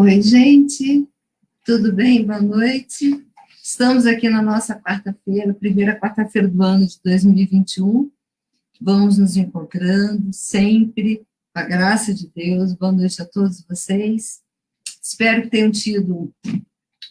Oi, gente, tudo bem? Boa noite. Estamos aqui na nossa quarta-feira, primeira quarta-feira do ano de 2021. Vamos nos encontrando sempre, com a graça de Deus. Boa noite a todos vocês. Espero que tenham tido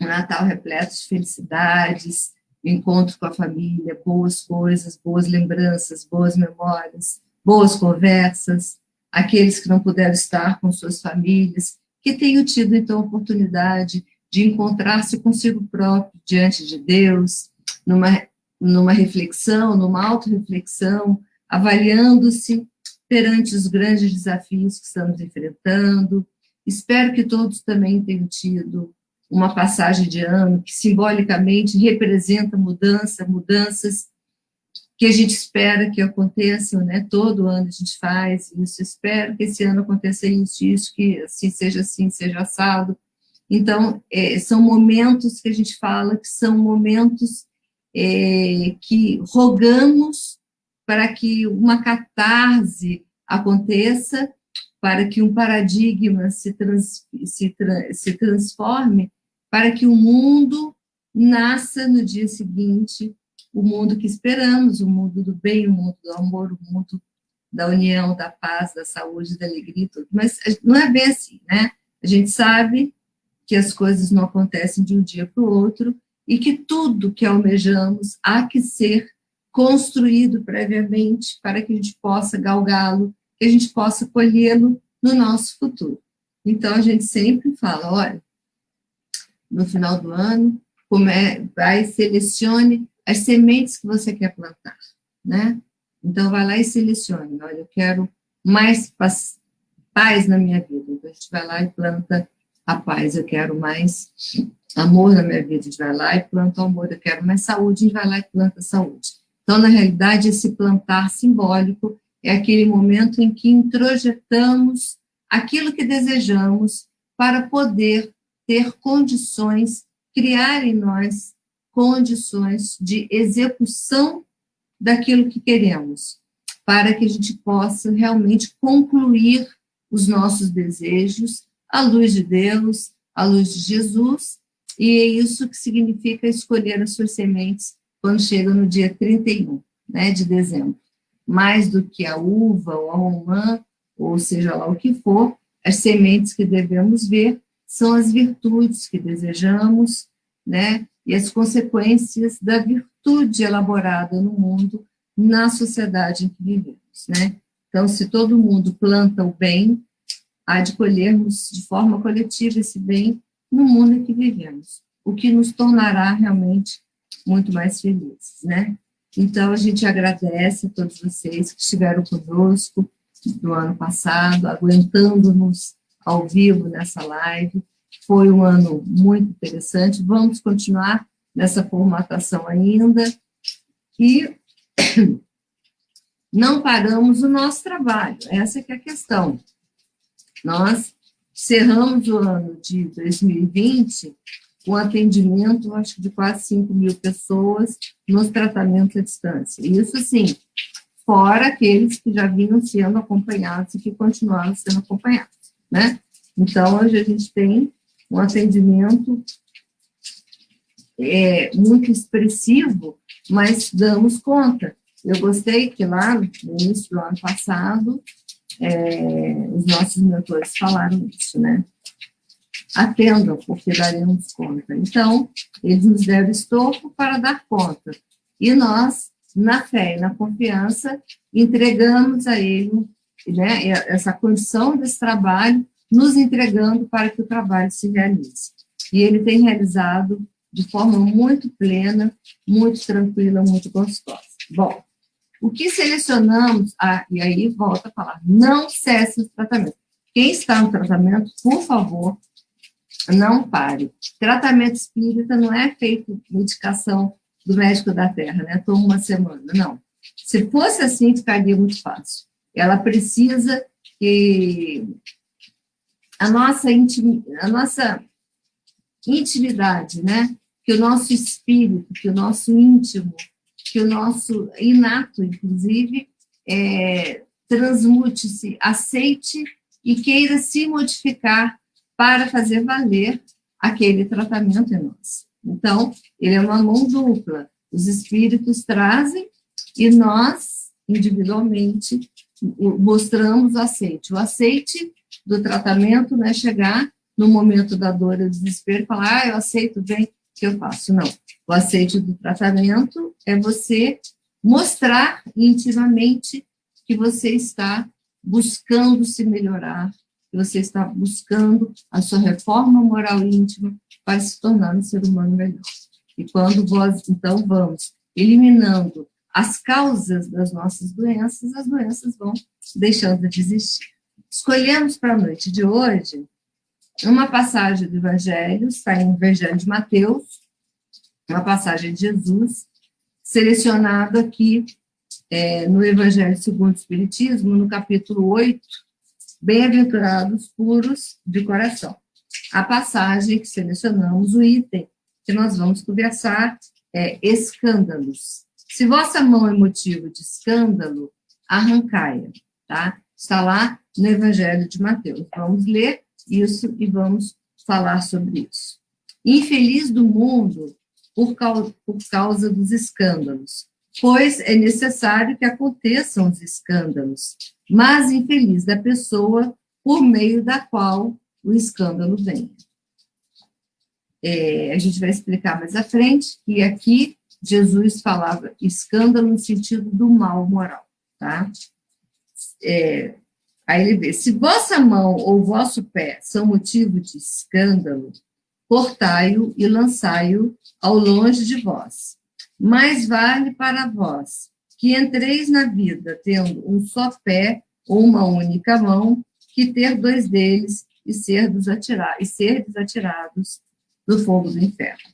um Natal repleto de felicidades, encontro com a família, boas coisas, boas lembranças, boas memórias, boas conversas. Aqueles que não puderam estar com suas famílias, que tenham tido, então, a oportunidade de encontrar-se consigo próprio diante de Deus, numa reflexão, numa autorreflexão, avaliando-se perante os grandes desafios que estamos enfrentando. Espero que todos também tenham tido uma passagem de ano que simbolicamente representa mudanças que a gente espera que aconteçam, né? Todo ano a gente faz isso, espero que esse ano aconteça isso, que assim, seja assado. Então, são momentos que a gente fala que são momentos que rogamos para que uma catarse aconteça, para que um paradigma se transforme, para que o mundo nasça no dia seguinte, o mundo que esperamos, o mundo do bem, o mundo do amor, o mundo da união, da paz, da saúde, da alegria, tudo. Mas não é bem assim, né? A gente sabe que as coisas não acontecem de um dia para o outro e que tudo que almejamos há que ser construído previamente para que a gente possa galgá-lo, que a gente possa colhê-lo no nosso futuro. Então, a gente sempre fala, olha, no final do ano, vai, selecione as sementes que você quer plantar, né? Então, vai lá e selecione, olha, eu quero mais paz na minha vida, então a gente vai lá e planta a paz, eu quero mais amor na minha vida, a gente vai lá e planta o amor, eu quero mais saúde, a gente vai lá e planta a saúde. Então, na realidade, esse plantar simbólico é aquele momento em que introjetamos aquilo que desejamos para poder ter condições, criar em nós condições de execução daquilo que queremos, para que a gente possa realmente concluir os nossos desejos à luz de Deus, à luz de Jesus, e é isso que significa escolher as suas sementes quando chega no dia 31, né, de dezembro. Mais do que a uva ou a romã, ou seja lá o que for, as sementes que devemos ver são as virtudes que desejamos, né, e as consequências da virtude elaborada no mundo, na sociedade em que vivemos, né. Então, se todo mundo planta o bem, há de colhermos de forma coletiva esse bem no mundo em que vivemos, o que nos tornará realmente muito mais felizes, né. Então, a gente agradece a todos vocês que estiveram conosco no ano passado, aguentando-nos ao vivo nessa live. Foi um ano muito interessante, vamos continuar nessa formatação ainda, e não paramos o nosso trabalho, essa que é a questão. Nós cerramos o ano de 2020 com atendimento, acho que de quase 5.000 pessoas nos tratamentos à distância. Isso, sim, fora aqueles que já vinham sendo acompanhados e que continuaram sendo acompanhados, né? Então, hoje a gente tem um atendimento muito expressivo, mas damos conta. Eu gostei que lá, no início do ano passado, os nossos mentores falaram isso, né? Atendam, porque daremos conta. Então, eles nos deram estofo para dar conta. E nós, na fé e na confiança, entregamos a ele, né, essa condição desse trabalho, nos entregando para que o trabalho se realize. E ele tem realizado de forma muito plena, muito tranquila, muito gostosa. Bom, o que selecionamos, e aí volta a falar, não cesse o tratamento. Quem está no tratamento, por favor, não pare. Tratamento espírita não é feito medicação do médico da terra, né? Toma uma semana, não. Se fosse assim, ficaria muito fácil. Ela precisa que a nossa intimidade, né? Que o nosso espírito, que o nosso íntimo, que o nosso inato, inclusive, transmute-se, aceite e queira se modificar para fazer valer aquele tratamento em nós. Então, ele é uma mão dupla. Os espíritos trazem e nós, individualmente, mostramos o aceite. O aceite do tratamento não é chegar no momento da dor e do desespero e falar, eu aceito bem o que eu faço. Não. O aceite do tratamento é você mostrar intimamente que você está buscando se melhorar, que você está buscando a sua reforma moral íntima para se tornar um ser humano melhor. E quando nós, então, vamos eliminando as causas das nossas doenças, as doenças vão deixando de existir. Escolhemos para a noite de hoje uma passagem do Evangelho, está em Evangelho de Mateus, uma passagem de Jesus, selecionado aqui no Evangelho segundo o Espiritismo, no capítulo 8, Bem-aventurados puros de coração. A passagem que selecionamos, o item que nós vamos conversar é escândalos. Se vossa mão é motivo de escândalo, arrancai-a, tá? Está lá no Evangelho de Mateus. Vamos ler isso e vamos falar sobre isso. Infeliz do mundo por causa dos escândalos, pois é necessário que aconteçam os escândalos, mas infeliz da pessoa por meio da qual o escândalo vem. A gente vai explicar mais à frente que aqui Jesus falava escândalo no sentido do mal moral, tá? Aí ele vê, se vossa mão ou vosso pé são motivo de escândalo, cortai-o e lançai-o ao longe de vós. Mais vale para vós que entreis na vida tendo um só pé ou uma única mão, que ter dois deles e ser atirados no fogo do inferno.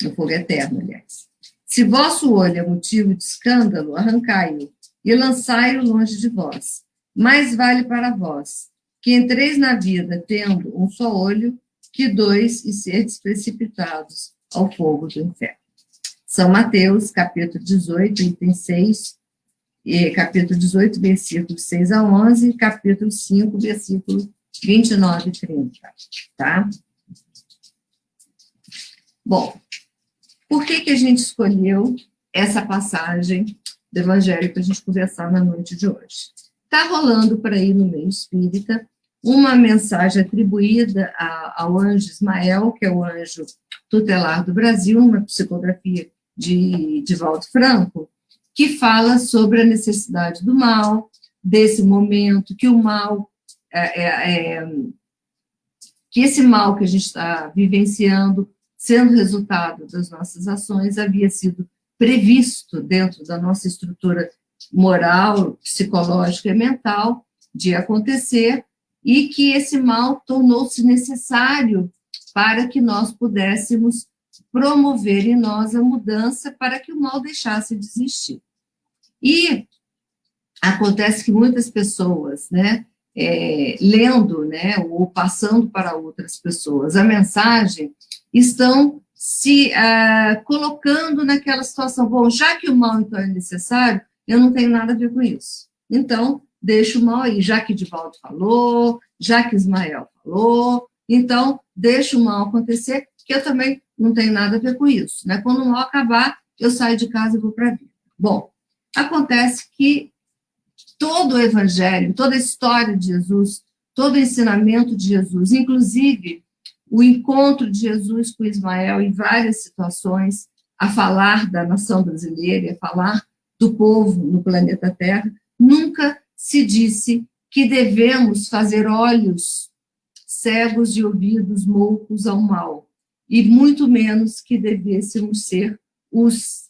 No fogo eterno, aliás. Se vosso olho é motivo de escândalo, arrancai-o e lançai-o longe de vós. Mais vale para vós que entreis na vida tendo um só olho, que dois e serdes precipitados ao fogo do inferno. São Mateus, capítulo 18, item 6, capítulo 18, versículos 6 a 11, capítulo 5, versículo 29 e 30, tá? Bom, por que a gente escolheu essa passagem do Evangelho para a gente conversar na noite de hoje? Está rolando por aí no meio espírita uma mensagem atribuída ao anjo Ismael, que é o anjo tutelar do Brasil, uma psicografia de Divaldo Franco, que fala sobre a necessidade do mal, desse momento, que o mal, que esse mal que a gente está vivenciando, sendo resultado das nossas ações, havia sido previsto dentro da nossa estrutura moral, psicológica e mental de acontecer, e que esse mal tornou-se necessário para que nós pudéssemos promover em nós a mudança para que o mal deixasse de existir. E acontece que muitas pessoas, né, lendo, né, ou passando para outras pessoas a mensagem, estão se colocando naquela situação, bom, já que o mal então é necessário, eu não tenho nada a ver com isso. Então, deixa o mal aí, já que Divaldo falou, já que Ismael falou, então, deixa o mal acontecer, que eu também não tenho nada a ver com isso, né? Quando o mal acabar, eu saio de casa e vou para a vida. Bom, acontece que todo o evangelho, toda a história de Jesus, todo o ensinamento de Jesus, inclusive o encontro de Jesus com Ismael em várias situações, a falar da nação brasileira e a falar do povo no planeta Terra, nunca se disse que devemos fazer olhos cegos e ouvidos moucos ao mal, e muito menos que devêssemos ser os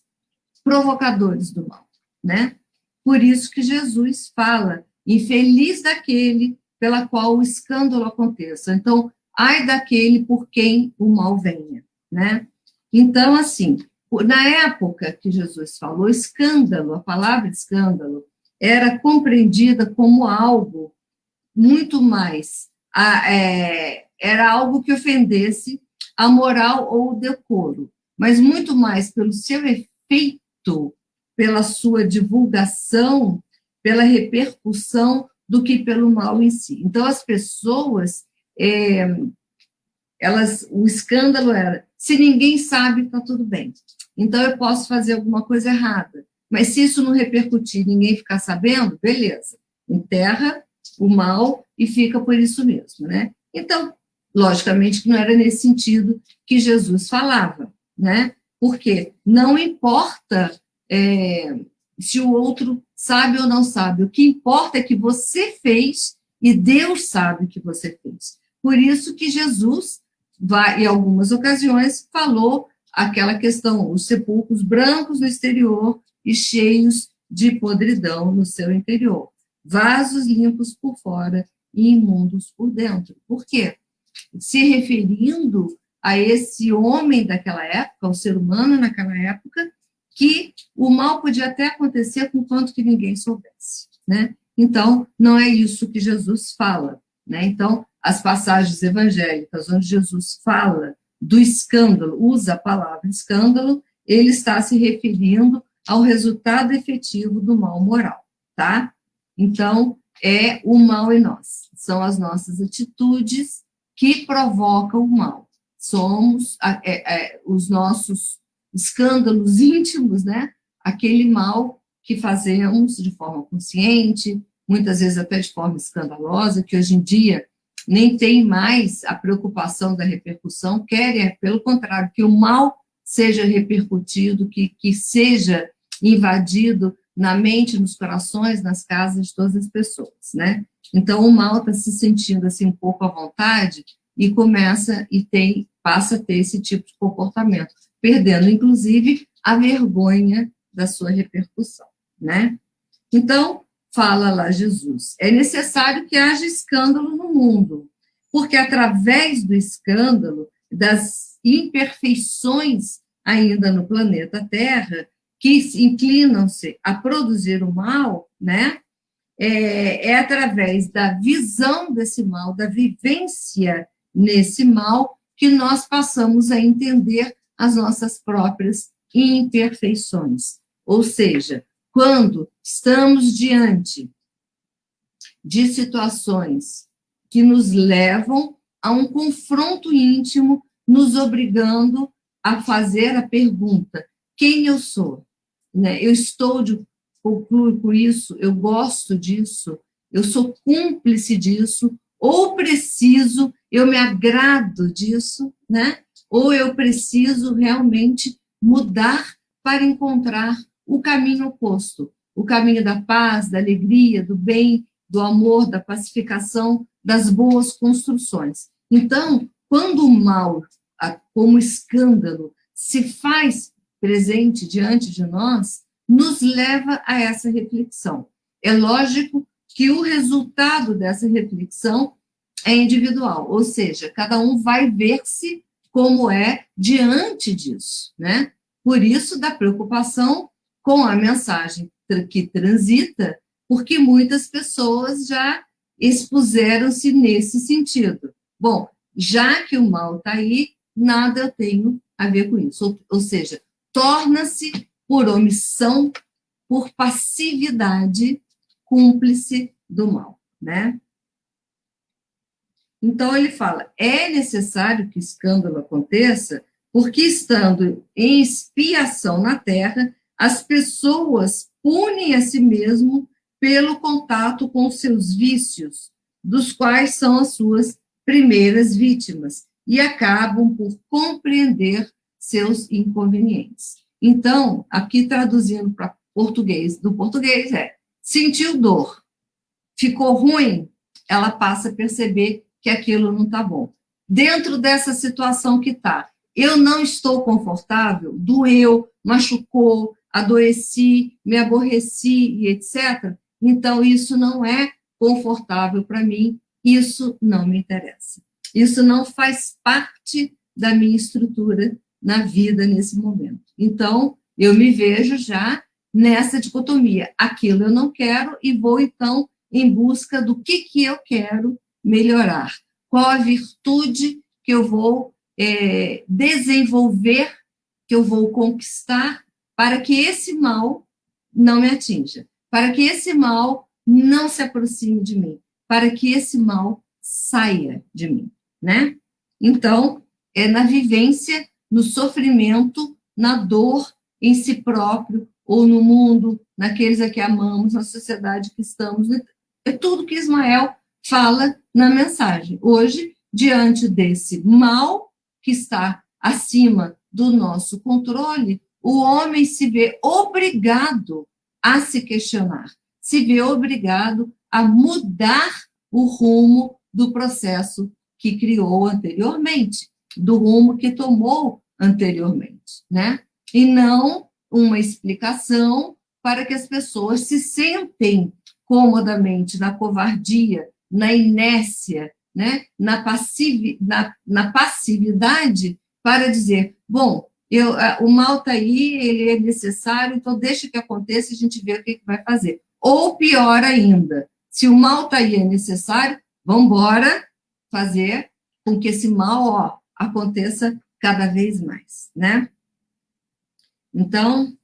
provocadores do mal, né? Por isso que Jesus fala, infeliz daquele pela qual o escândalo aconteça. Então, ai daquele por quem o mal venha, né? Então, assim, na época que Jesus falou escândalo, a palavra escândalo era compreendida como algo muito mais, era algo que ofendesse a moral ou o decoro, mas muito mais pelo seu efeito, pela sua divulgação, pela repercussão, do que pelo mal em si. Então, as pessoas o escândalo era, se ninguém sabe, está tudo bem. Então, eu posso fazer alguma coisa errada. Mas se isso não repercutir, ninguém ficar sabendo, beleza. Enterra o mal e fica por isso mesmo, né? Então, logicamente que não era nesse sentido que Jesus falava, né? Porque não importa se o outro sabe ou não sabe, o que importa é que você fez e Deus sabe o que você fez. Por isso que Jesus, em algumas ocasiões, falou aquela questão, os sepulcros brancos no exterior e cheios de podridão no seu interior, vasos limpos por fora e imundos por dentro. Por quê? Se referindo a esse homem daquela época, ao ser humano naquela época, que o mal podia até acontecer com quanto que ninguém soubesse, né? Então, não é isso que Jesus fala, né? Então, as passagens evangélicas onde Jesus fala do escândalo, usa a palavra escândalo, ele está se referindo ao resultado efetivo do mal moral, tá? Então, é o mal em nós, são as nossas atitudes que provocam o mal. Somos os nossos escândalos íntimos, né? Aquele mal que fazemos de forma consciente, muitas vezes até de forma escandalosa, que hoje em dia nem tem mais a preocupação da repercussão, querem, pelo contrário, que o mal seja repercutido, que seja invadido na mente, nos corações, nas casas de todas as pessoas, né? Então, o mal está se sentindo assim um pouco à vontade e passa a ter esse tipo de comportamento, perdendo, inclusive, a vergonha da sua repercussão, né? Então, fala lá Jesus, é necessário que haja escândalo no mundo, porque através do escândalo, das imperfeições ainda no planeta Terra, que inclinam-se a produzir o mal, né? É através da visão desse mal, da vivência nesse mal, que nós passamos a entender as nossas próprias imperfeições. Ou seja, quando estamos diante de situações que nos levam a um confronto íntimo, nos obrigando a fazer a pergunta: quem eu sou? Né? Eu estou de concluo com isso, eu gosto disso, eu sou cúmplice disso, ou preciso, eu me agrado disso, né? Ou eu preciso realmente mudar para encontrar o caminho oposto, o caminho da paz, da alegria, do bem, do amor, da pacificação, das boas construções. Então, quando o mal, como escândalo, se faz presente diante de nós, nos leva a essa reflexão. É lógico que o resultado dessa reflexão é individual, ou seja, cada um vai ver-se como é diante disso, né? Por isso, da preocupação com a mensagem que transita, porque muitas pessoas já expuseram-se nesse sentido. Bom, já que o mal está aí, nada eu tenho a ver com isso. Ou seja, torna-se por omissão, por passividade, cúmplice do mal, né? Então, ele fala, é necessário que o escândalo aconteça, porque estando em expiação na terra, as pessoas punem a si mesmo pelo contato com seus vícios, dos quais são as suas primeiras vítimas, e acabam por compreender seus inconvenientes. Então, aqui traduzindo para português, do português sentiu dor, ficou ruim, ela passa a perceber que aquilo não está bom. Dentro dessa situação que está, eu não estou confortável, doeu, machucou, adoeci, me aborreci e etc. Então, isso não é confortável para mim, isso não me interessa. Isso não faz parte da minha estrutura na vida nesse momento. Então, eu me vejo já nessa dicotomia. Aquilo eu não quero e vou, então, em busca do que eu quero melhorar. Qual a virtude que eu vou desenvolver, que eu vou conquistar, para que esse mal não me atinja, para que esse mal não se aproxime de mim, para que esse mal saia de mim, né? Então, é na vivência, no sofrimento, na dor em si próprio, ou no mundo, naqueles a que amamos, na sociedade que estamos. É tudo que Ismael fala na mensagem. Hoje, diante desse mal que está acima do nosso controle, o homem se vê obrigado a se questionar, se vê obrigado a mudar o rumo do processo que criou anteriormente, do rumo que tomou anteriormente, né? E não uma explicação para que as pessoas se sentem comodamente na covardia, na inércia, né? na passividade, para dizer, bom, o mal está aí, ele é necessário, então deixa que aconteça e a gente vê o que vai fazer. Ou pior ainda, se o mal está aí, é necessário, vamos embora fazer com que esse mal aconteça cada vez mais, né? Então,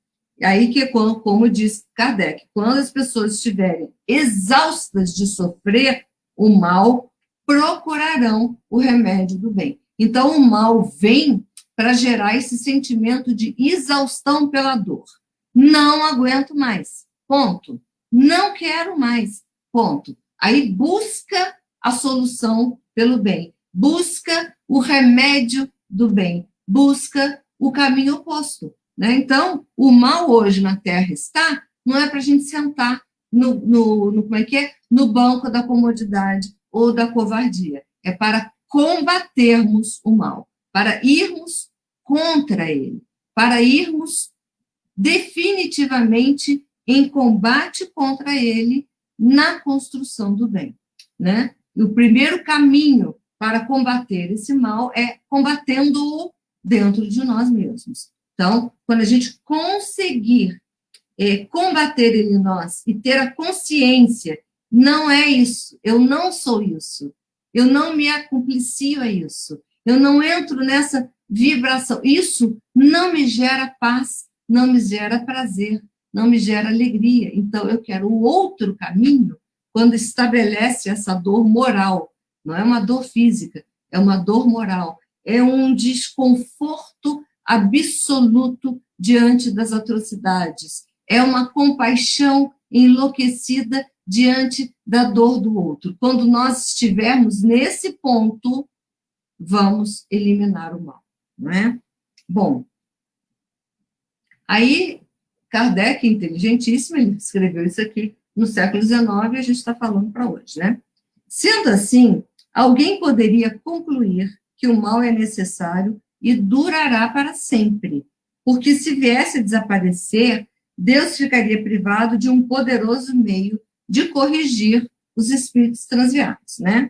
aí que, como diz Kardec, quando as pessoas estiverem exaustas de sofrer o mal, procurarão o remédio do bem. Então, o mal vem para gerar esse sentimento de exaustão pela dor. Não aguento mais, ponto. Não quero mais, ponto. Aí busca a solução pelo bem, busca o remédio do bem, busca o caminho oposto. Né? Então, o mal hoje na Terra está, não é para a gente sentar como é que é? No banco da comodidade ou da covardia. É para combatermos o mal, para irmos contra ele, para irmos definitivamente em combate contra ele na construção do bem. Né? E o primeiro caminho para combater esse mal é combatendo-o dentro de nós mesmos. Então, quando a gente conseguir combater ele em nós e ter a consciência, não é isso, eu não sou isso, eu não me acumplicio a isso, eu não entro nessa vibração, isso não me gera paz, não me gera prazer, não me gera alegria. Então, eu quero o outro caminho, quando estabelece essa dor moral, não é uma dor física, é uma dor moral, é um desconforto absoluto diante das atrocidades, é uma compaixão enlouquecida diante da dor do outro. Quando nós estivermos nesse ponto, vamos eliminar o mal, não é? Bom, aí Kardec, inteligentíssimo, ele escreveu isso aqui no século XIX e a gente está falando para hoje, né? Sendo assim, alguém poderia concluir que o mal é necessário e durará para sempre, porque se viesse a desaparecer, Deus ficaria privado de um poderoso meio de corrigir os espíritos transviados, né?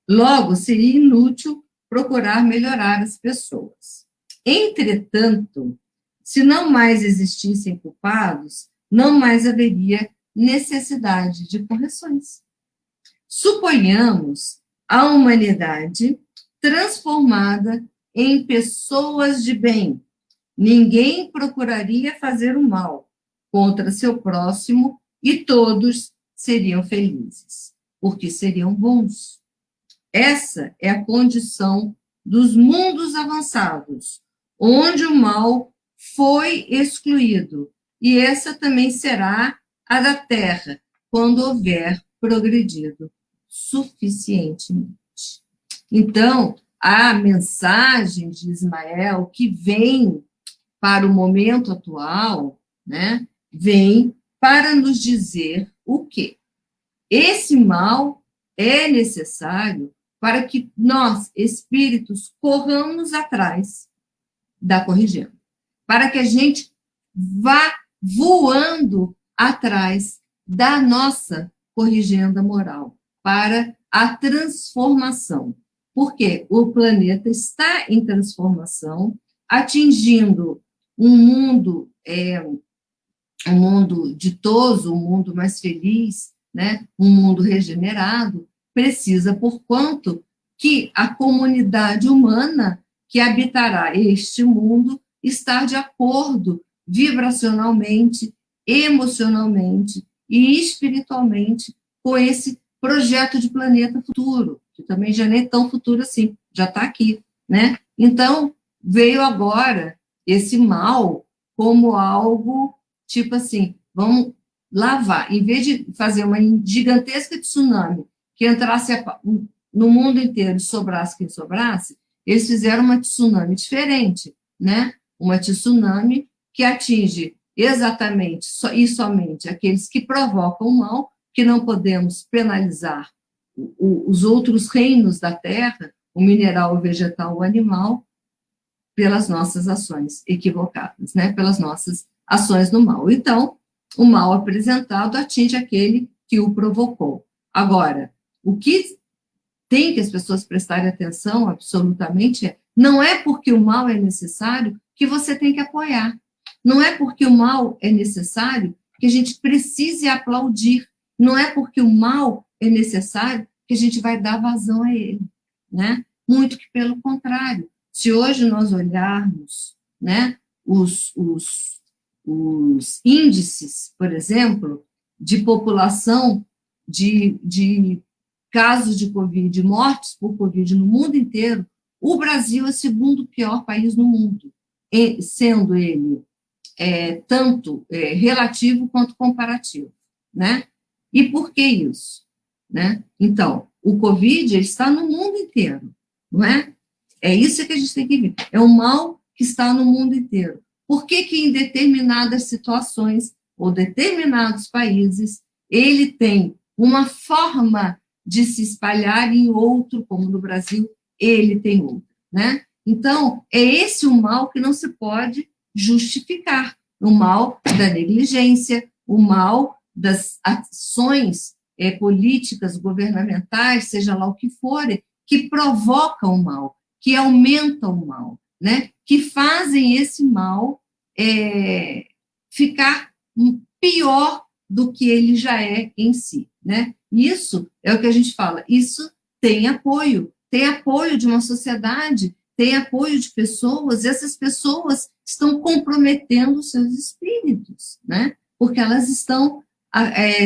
Logo, seria inútil procurar melhorar as pessoas. Entretanto, se não mais existissem culpados, não mais haveria necessidade de correções. Suponhamos a humanidade transformada em pessoas de bem. Ninguém procuraria fazer o mal contra seu próximo e todos seriam felizes, porque seriam bons. Essa é a condição dos mundos avançados, onde o mal foi excluído, e essa também será a da Terra, quando houver progredido suficientemente. Então, a mensagem de Ismael, que vem para o momento atual, né, vem para nos dizer o quê? Esse mal é necessário para que nós, espíritos, corramos atrás da corrigenda, para que a gente vá voando atrás da nossa corrigenda moral, para a transformação. Porque o planeta está em transformação, atingindo um mundo ditoso, um mundo mais feliz, né? Um mundo regenerado, precisa, porquanto, que a comunidade humana que habitará este mundo estar de acordo vibracionalmente, emocionalmente e espiritualmente com esse projeto de planeta futuro, que também já nem é tão futuro assim, já está aqui, né? Então, veio agora esse mal como algo, tipo assim, vamos lavar, em vez de fazer uma gigantesca tsunami que entrasse no mundo inteiro e sobrasse quem sobrasse, eles fizeram uma tsunami diferente, né? Uma tsunami que atinge exatamente e somente aqueles que provocam o mal, que não podemos penalizar os outros reinos da Terra, o mineral, o vegetal, o animal, pelas nossas ações equivocadas, né? Pelas nossas ações no mal. Então, o mal apresentado atinge aquele que o provocou. Agora, o que tem que as pessoas prestarem atenção absolutamente não é porque o mal é necessário que você tem que apoiar. Não é porque o mal é necessário que a gente precise aplaudir. Não é porque o mal é necessário que a gente vai dar vazão a ele, né? Muito que pelo contrário. Se hoje nós olharmos, né, os índices, por exemplo, de população de casos de Covid, mortes por Covid no mundo inteiro, o Brasil é o segundo pior país no mundo, sendo ele tanto relativo quanto comparativo, né? E por que isso? Né? Então, o Covid está no mundo inteiro, não é? É isso que a gente tem que ver. É um mal que está no mundo inteiro. Por que que em determinadas situações ou determinados países ele tem uma forma de se espalhar em outro, como no Brasil, ele tem outro, né? Então, é esse o mal que não se pode justificar. O mal da negligência, o mal das ações políticas governamentais, seja lá o que forem, que provocam o mal, que aumentam o mal, né? Que fazem esse mal ficar pior do que ele já é em si, né? Isso é o que a gente fala, isso tem apoio de uma sociedade, tem apoio de pessoas, e essas pessoas estão comprometendo seus espíritos, né? Porque elas estão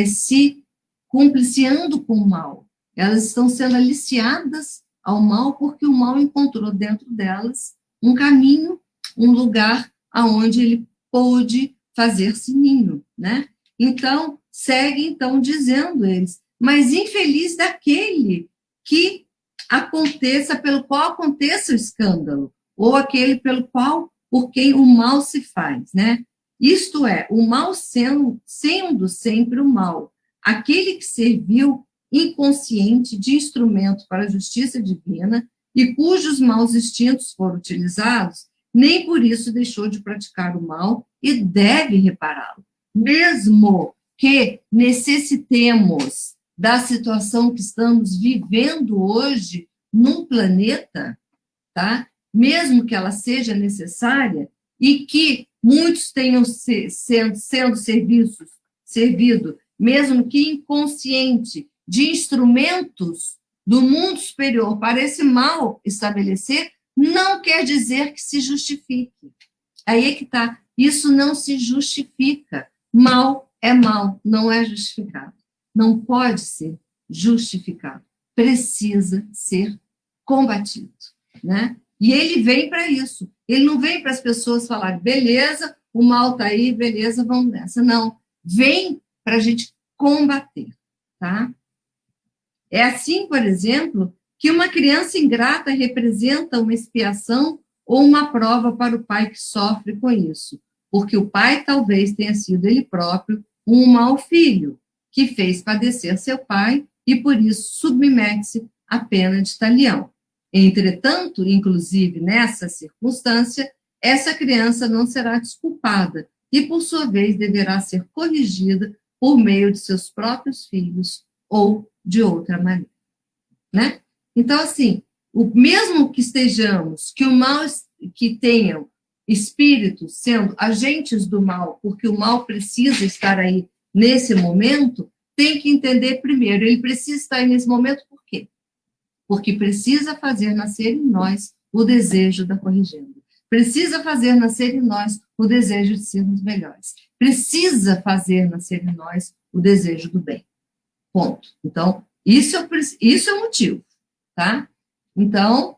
se compliciando com o mal, elas estão sendo aliciadas ao mal porque o mal encontrou dentro delas um caminho, um lugar aonde ele pôde fazer-se ninho, né? Então, segue então dizendo eles, mas infeliz daquele que aconteça, pelo qual aconteça o escândalo, ou aquele pelo qual, por quem o mal se faz, né? Isto é, o mal sendo sempre o mal, aquele que serviu inconsciente de instrumento para a justiça divina e cujos maus instintos foram utilizados, nem por isso deixou de praticar o mal e deve repará-lo. Mesmo que necessitemos da situação que estamos vivendo hoje num planeta, tá? Mesmo que ela seja necessária e que muitos tenham sendo servido, mesmo que inconsciente, de instrumentos do mundo superior para esse mal estabelecer, não quer dizer que se justifique. Aí é que está. Isso não se justifica. Mal é mal, não é justificado. Não pode ser justificado. Precisa ser combatido, né? E ele vem para isso. Ele não vem para as pessoas falarem, beleza, o mal está aí, beleza, vamos nessa. Não. Vem para a gente combater, tá? É assim, por exemplo, que uma criança ingrata representa uma expiação ou uma prova para o pai que sofre com isso, porque o pai talvez tenha sido ele próprio um mau filho, que fez padecer seu pai e por isso submete-se à pena de talião. Entretanto, inclusive nessa circunstância, essa criança não será desculpada e, por sua vez, deverá ser corrigida por meio de seus próprios filhos ou de outra maneira, né? Então, assim, mesmo que estejamos, que o mal, que tenham espíritos sendo agentes do mal, porque o mal precisa estar aí nesse momento, tem que entender primeiro, ele precisa estar aí nesse momento por quê? Porque precisa fazer nascer em nós o desejo da corrigenda. Precisa fazer nascer em nós o desejo de sermos melhores. Precisa fazer nascer em nós o desejo do bem. Ponto. Então, Isso é o motivo, tá? Então,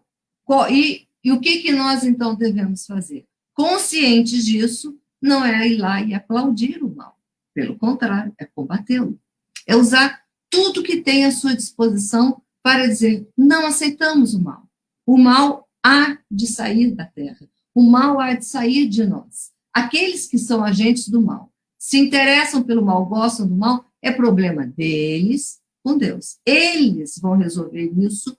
e o que nós, então, devemos fazer? Conscientes disso, não é ir lá e aplaudir o mal. Pelo contrário, é combatê-lo. É usar tudo que tem à sua disposição para dizer, não aceitamos o mal. O mal há de sair da terra. O mal há de sair de nós. Aqueles que são agentes do mal, se interessam pelo mal, gostam do mal, é problema deles com Deus. Eles vão resolver isso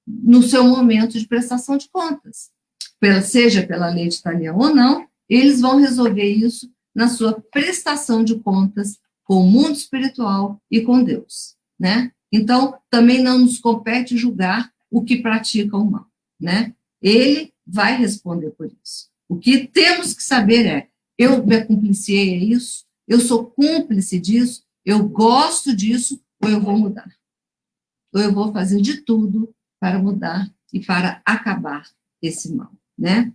no seu momento de prestação de contas. Seja pela lei de Talião ou não, eles vão resolver isso na sua prestação de contas com o mundo espiritual e com Deus, né? Então, também não nos compete julgar o que pratica o mal, né? Ele vai responder por isso. O que temos que saber é, eu me acumpliciei a isso, eu sou cúmplice disso, eu gosto disso, ou eu vou mudar. Ou eu vou fazer de tudo para mudar e para acabar esse mal, né?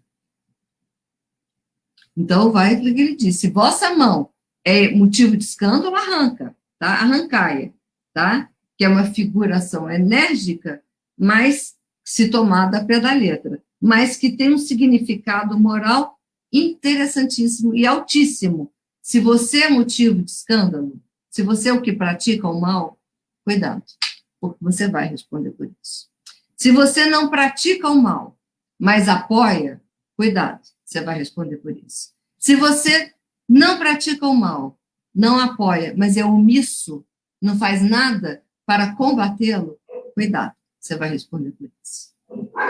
Então, vai o que ele disse, se vossa mão é motivo de escândalo, arranca, tá? Arrancai, tá? Que é uma figuração enérgica, mas se tomada a pé da letra, mas que tem um significado moral interessantíssimo e altíssimo. Se você é motivo de escândalo, se você é o que pratica o mal, cuidado, porque você vai responder por isso. Se você não pratica o mal, mas apoia, cuidado, você vai responder por isso. Se você não pratica o mal, não apoia, mas é omisso, não faz nada para combatê-lo, cuidado, você vai responder por isso.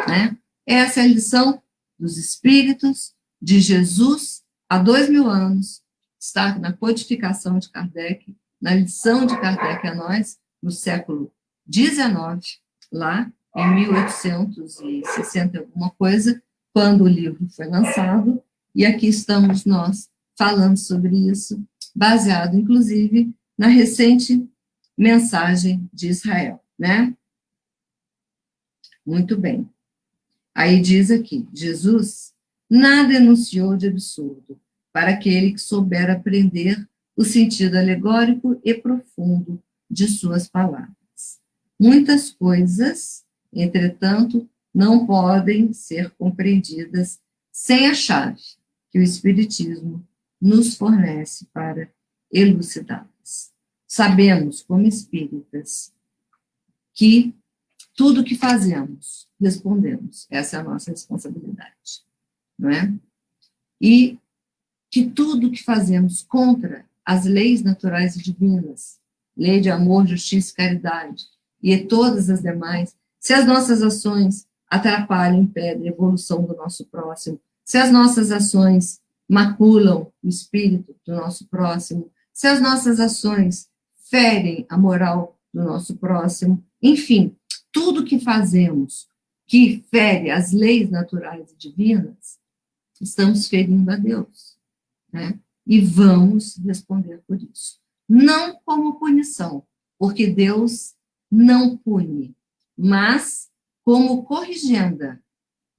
Né? Essa é a lição dos Espíritos de Jesus há 2000 anos, está na codificação de Kardec, na lição de Kardec a nós, no século XIX, lá em 1860 alguma coisa, quando o livro foi lançado, e aqui estamos nós falando sobre isso, baseado, inclusive, na recente mensagem de Israel, né? Muito bem. Aí diz aqui, Jesus nada enunciou de absurdo para aquele que souber aprender o sentido alegórico e profundo de suas palavras. Muitas coisas, entretanto, não podem ser compreendidas sem a chave que o Espiritismo nos fornece para elucidá-las. Sabemos, como espíritas, que tudo que fazemos, respondemos. Essa é a nossa responsabilidade, não é? E que tudo que fazemos contra as leis naturais e divinas, lei de amor, justiça e caridade, e todas as demais, se as nossas ações atrapalham, impedem a evolução do nosso próximo, se as nossas ações maculam o espírito do nosso próximo, se as nossas ações ferem a moral do nosso próximo, enfim, tudo que fazemos que fere as leis naturais e divinas, estamos ferindo a Deus, né? E vamos responder por isso. Não como punição, porque Deus não pune, mas como corrigenda,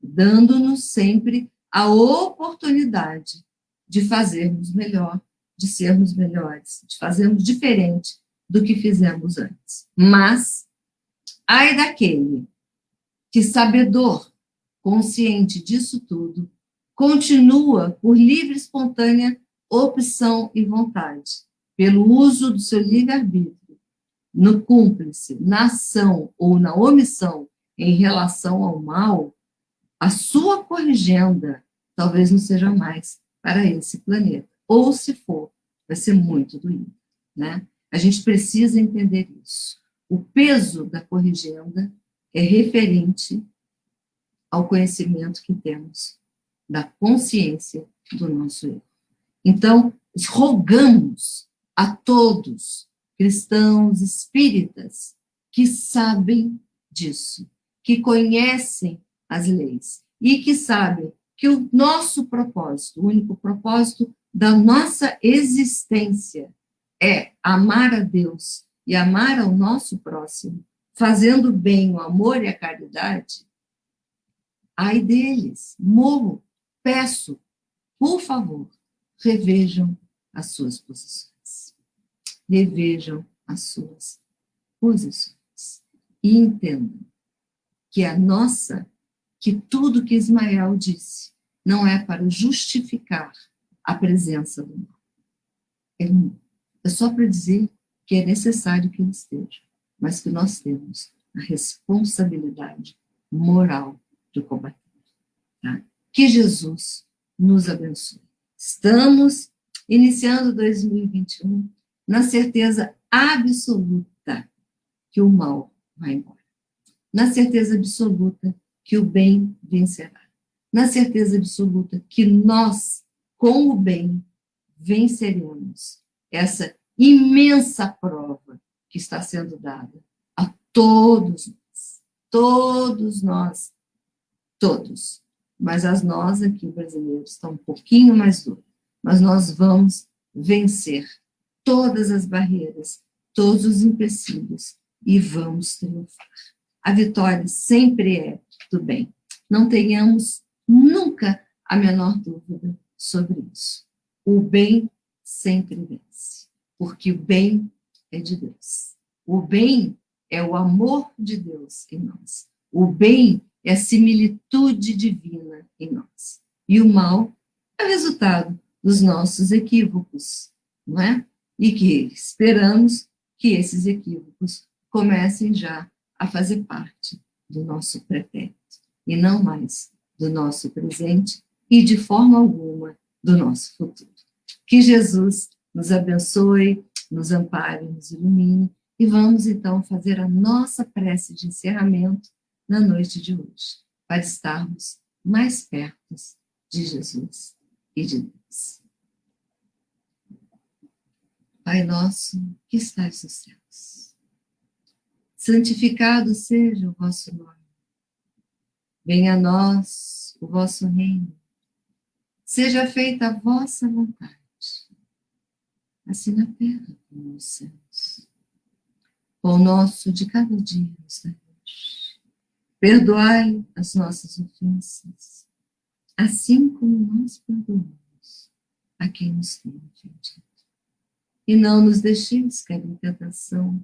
dando-nos sempre a oportunidade de fazermos melhor, de sermos melhores, de fazermos diferente do que fizemos antes. Mas, ai daquele que, sabedor, consciente disso tudo, continua por livre, espontânea opção e vontade, pelo uso do seu livre-arbítrio, no cúmplice, na ação ou na omissão em relação ao mal, a sua corrigenda talvez não seja mais para esse planeta. Ou, se for, vai ser muito doído, né? A gente precisa entender isso. O peso da corrigenda é referente ao conhecimento que temos da consciência do nosso erro. Então, rogamos a todos, cristãos, espíritas, que sabem disso, que conhecem as leis e que sabem que o nosso propósito, o único propósito da nossa existência é amar a Deus e amar ao nosso próximo, fazendo bem o amor e a caridade. Ai deles, morro, peço, por favor, revejam as suas posições. Revejam as suas posições. e entendam que tudo que Ismael disse não é para justificar a presença do mal. É só para dizer que é necessário que ele esteja, mas que nós temos a responsabilidade moral de combater. Tá? Que Jesus nos abençoe. Estamos iniciando 2021 na certeza absoluta que o mal vai embora. Na certeza absoluta que o bem vencerá. Na certeza absoluta que nós, com o bem, venceremos essa imensa prova que está sendo dada a todos nós, todos. Mas as nós aqui, brasileiros, estão um pouquinho mais duras. Mas nós vamos vencer todas as barreiras, todos os empecilhos e vamos triunfar. A vitória sempre é do bem. Não tenhamos nunca a menor dúvida sobre isso. O bem sempre vence, porque o bem é de Deus. O bem é o amor de Deus em nós. O bem é a similitude divina em nós. E o mal é o resultado dos nossos equívocos, não é? E que esperamos que esses equívocos comecem já a fazer parte do nosso pretérito, e não mais do nosso presente e, de forma alguma, do nosso futuro. Que Jesus nos abençoe, nos ampare, nos ilumine, e vamos, então, fazer a nossa prece de encerramento na noite de hoje, para estarmos mais perto de Jesus e de Deus. Pai nosso, que estais nos céus, santificado seja o vosso nome. Venha a nós o vosso reino. Seja feita a vossa vontade, assim na terra como nos céus. Pão nosso de cada dia nos dai hoje. Perdoai as nossas ofensas, assim como nós perdoamos a quem nos tem ofendido. E não nos deixeis cair em tentação,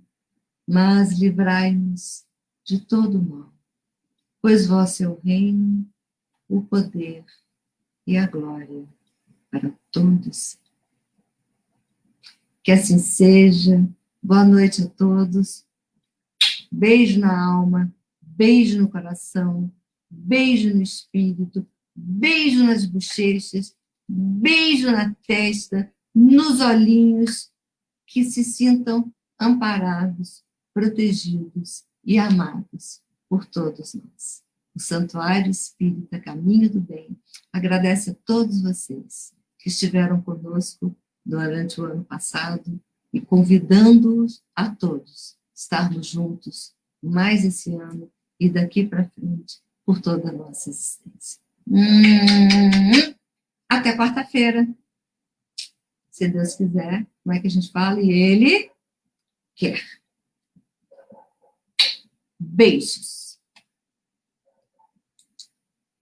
mas livrai-nos de todo mal. Pois vosso é o reino, o poder e a glória para todos. Que assim seja. Boa noite a todos. Beijo na alma, beijo no coração, beijo no espírito, beijo nas bochechas, beijo na testa, nos olhinhos, que se sintam amparados, protegidos e amados por todos nós. O Santuário Espírita Caminho do Bem agradece a todos vocês que estiveram conosco durante o ano passado e convidando-os a todos estarmos juntos mais esse ano e daqui para frente por toda a nossa existência. Até quarta-feira, se Deus quiser. Como é que a gente fala? E Ele quer. Beijos.